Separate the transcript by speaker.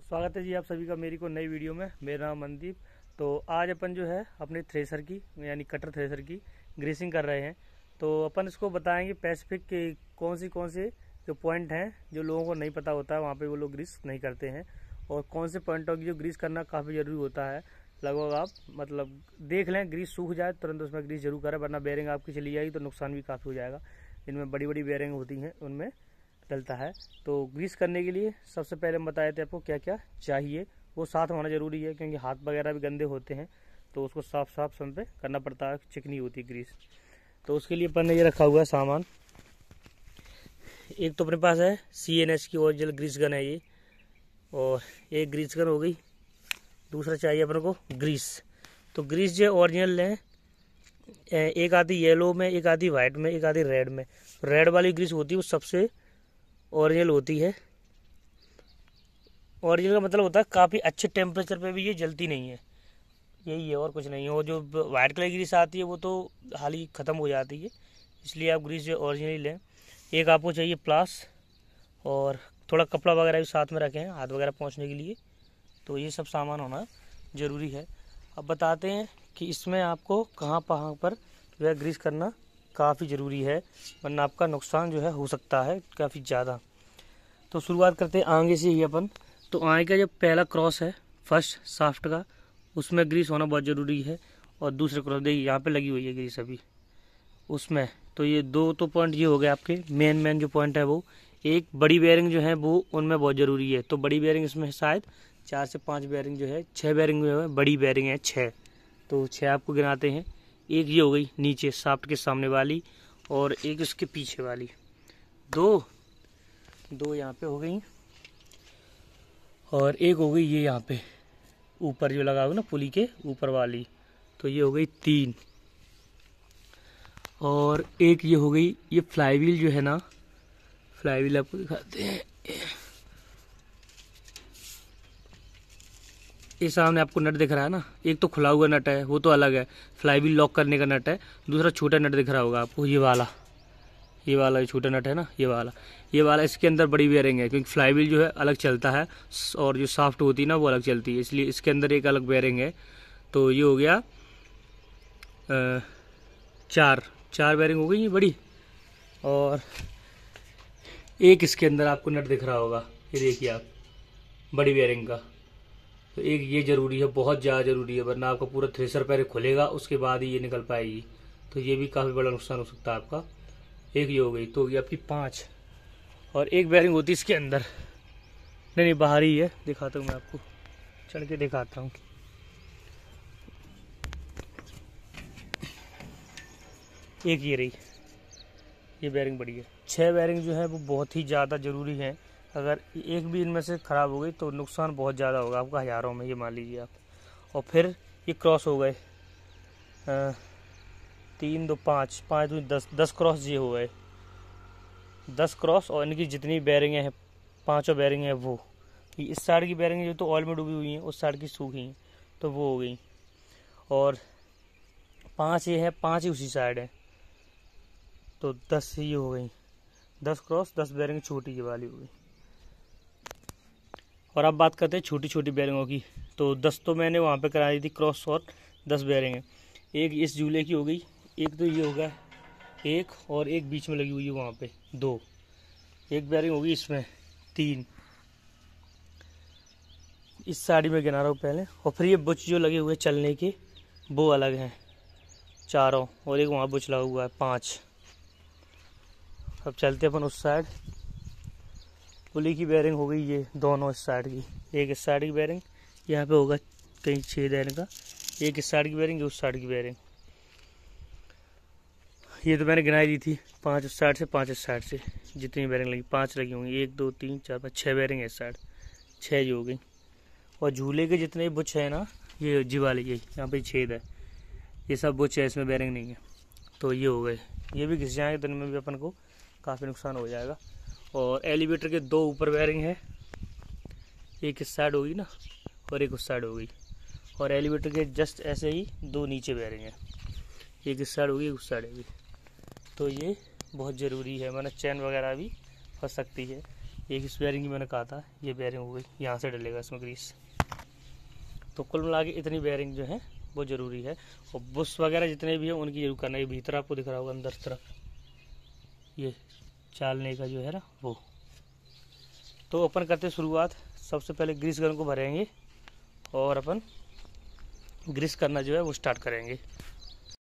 Speaker 1: स्वागत है जी आप सभी का मेरी को नई वीडियो में। मेरा नाम मनदीप। तो आज अपन जो है अपने थ्रेसर की यानी कटर थ्रेसर की ग्रीसिंग कर रहे हैं। तो अपन इसको बताएंगे पैसिफिक के कौन से जो पॉइंट हैं जो लोगों को नहीं पता होता है, वहाँ पे वो लोग ग्रीस नहीं करते हैं, और कौन से पॉइंटों की जो ग्रीस करना काफ़ी ज़रूरी होता है। लगभग आप मतलब देख लें, ग्रीस सूख जाए तुरंत उसमें ग्रीस जरूर करें, वरना बेरिंग आपकी चली जाएगी तो नुकसान भी काफ़ी हो जाएगा। इनमें बड़ी बड़ी बेरिंग होती हैं, उनमें डलता है। तो ग्रीस करने के लिए सबसे पहले हम बताए थे आपको क्या क्या चाहिए, वो साथ होना जरूरी है, क्योंकि हाथ वगैरह भी गंदे होते हैं तो उसको साफ साफ समय पे करना पड़ता है, चिकनी होती है ग्रीस। तो उसके लिए अपन ने ये रखा हुआ है सामान। एक तो अपने पास है CNH की ओरिजिनल ग्रीस गन है ये, और एक ग्रीस गन हो गई। दूसरा चाहिए अपने को ग्रीस। तो ग्रीस जो ओरिजिनल लें, एक आधी येलो में, एक आधी वाइट में, एक आधी रेड में। रेड वाली ग्रीस होती है वो सबसे ओरिजिनल होती है। ओरिजिनल का मतलब होता है काफ़ी अच्छे टेम्परेचर पे भी ये जलती नहीं है, यही है और कुछ नहीं है। वो जो वाइट कलर की ग्रीस आती है वो तो हाल ही ख़त्म हो जाती है, इसलिए आप ग्रीस जो ओरिजिनल लें। एक आपको चाहिए प्लास, और थोड़ा कपड़ा वगैरह भी साथ में रखें हाथ वगैरह पोंछने के लिए। तो ये सब सामान होना ज़रूरी है। अब बताते हैं कि इसमें आपको कहाँ पर जो है ग्रीस करना काफ़ी ज़रूरी है, वरना आपका नुकसान जो है हो सकता है काफ़ी ज़्यादा। तो शुरुआत करते हैं आगे से ही अपन। तो आगे का जो पहला क्रॉस है फर्स्ट शाफ्ट का, उसमें ग्रीस होना बहुत ज़रूरी है। और दूसरे क्रॉस देखिए यहाँ पे लगी हुई है ग्रीस अभी उसमें। तो ये दो तो पॉइंट ये हो गए आपके मेन जो पॉइंट है वो। एक बड़ी बेयरिंग जो है वो उनमें बहुत ज़रूरी है। तो बड़ी बेयरिंग इसमें शायद 4 से 5 बेयरिंग जो है, 6 बेयरिंग जो है बड़ी बेयरिंग है 6। तो 6 आपको गिनाते हैं। एक ये हो गई नीचे शाफ्ट के सामने वाली, और एक उसके पीछे वाली। दो यहाँ पे हो गई, और एक हो गई ये यहाँ पे ऊपर जो लगा हुआ ना पुली के ऊपर वाली। तो ये हो गई 3। और एक ये हो गई ये फ्लाईव्हील जो है ना, फ्लाईव्हील आपको दिखाते हैं। ये सामने आपको नट दिख रहा है ना, एक तो खुला हुआ नट है वो तो अलग है, फ्लाईव्हील लॉक करने का नट है। दूसरा छोटा नट दिख रहा होगा आपको, ये वाला जो छोटा नट है ना, ये वाला इसके अंदर बड़ी बेयरिंग है, क्योंकि फ्लाईव्हील जो है अलग चलता है और जो शाफ्ट होती है ना वो अलग चलती है, इसलिए इसके अंदर एक अलग बेयरिंग है। तो ये हो गया 4 बेयरिंग हो गई ये बड़ी। और एक इसके अंदर आपको नट दिख रहा होगा, ये देखिए आप, बड़ी बेयरिंग का। तो एक ये ज़रूरी है, बहुत ज़्यादा ज़रूरी है, वरना आपका पूरा थ्रेसर पहले खुलेगा उसके बाद ही ये निकल पाएगी। तो ये भी काफ़ी बड़ा नुकसान हो सकता है आपका। एक ये हो गई, तो ये आपकी 5। और एक बेयरिंग होती है इसके अंदर, नहीं बाहर ही है, दिखाता हूँ मैं आपको, चढ़ के दिखाता हूँ। एक ये रही, ये बेयरिंग बड़ी है। 6 बेयरिंग जो है वो बहुत ही ज़्यादा ज़रूरी है। अगर एक भी इनमें से ख़राब हो गई तो नुकसान बहुत ज़्यादा होगा आपका, हज़ारों में, ये मान लीजिए आप। और फिर ये क्रॉस हो गए 3 2 5 5 2 10 क्रॉस ये हो गए 10 क्रॉस। और इनकी जितनी बेयरिंगें हैं, 5 बेयरिंग हैं वो, इस साइड की बेयरिंग जो तो ऑयल में डूबी हुई हैं, उस साइड की सूखी हैं, तो वो हो गई। और 5 ये है, 5 ही उसी साइड है, तो 10 ये हो गई। 10 क्रॉस 10 बेयरिंग छोटी ये वाली हो गई। और अब बात करते हैं छोटी छोटी बेयरिंगों की। तो 10 तो मैंने वहाँ पे करा दी थी क्रॉस, और 10 बेयरिंग है। एक इस झूले की हो गई, एक तो ये होगा एक, और एक बीच में लगी हुई है वहाँ पे 2। एक बेयरिंग होगी इसमें 3, इस साड़ी में गिना रहा हूँ पहले। और फिर ये बुच जो लगे हुए चलने के वो अलग हैं चारों, और एक वहाँ बुच लगा हुआ है 5। अब चलते अपन उस साइड। पुली की बेयरिंग हो गई ये दोनों इस साइड की, एक इस साइड की बेयरिंग, यहाँ पे होगा कहीं 6 देने का, एक इस साइड की बेयरिंग, उस साइड की बेयरिंग। ये तो मैंने गिनाई दी थी, 5 उस साइड से 5 इस साइड से, जितनी बेयरिंग लगी 5 लगी होंगी, 1 2 3 4 5 6 बेयरिंग है इस साइड, 6 जो हो गई। और झूले के जितने बुच है ना, ये जी वाले, ये यहाँ पे छेद है, ये सब बुच है, इसमें बेयरिंग नहीं है। तो ये हो गए, ये भी घिस जाएंगे तो इनमें भी अपन को काफ़ी नुकसान हो जाएगा। और एलिवेटर के 2 ऊपर बेयरिंग है, एक इस साइड होगी ना, और एक उस साइड हो गई। और एलिवेटर के जस्ट ऐसे ही 2 नीचे बेयरिंग है, एक इस साइड होगी, एक उस साइड होगी। तो ये बहुत ज़रूरी है, वरना चैन वगैरह भी फंस सकती है। एक इस बेयरिंग की मैंने कहा था, ये बेयरिंग हो गई, यहाँ से डलेगा इसमें ग्रीस। तो कुल मिला के इतनी बेयरिंग जो है वो ज़रूरी है। और बुश वगैरह जितने भी हैं उनकी जरूर करना है। भीतर आपको दिख रहा होगा अंदर तरफ ये चालने का जो है ना वो। तो अपन करते शुरुआत, सबसे पहले ग्रीस गन को भरेंगे और अपन ग्रीस करना जो है वो स्टार्ट करेंगे।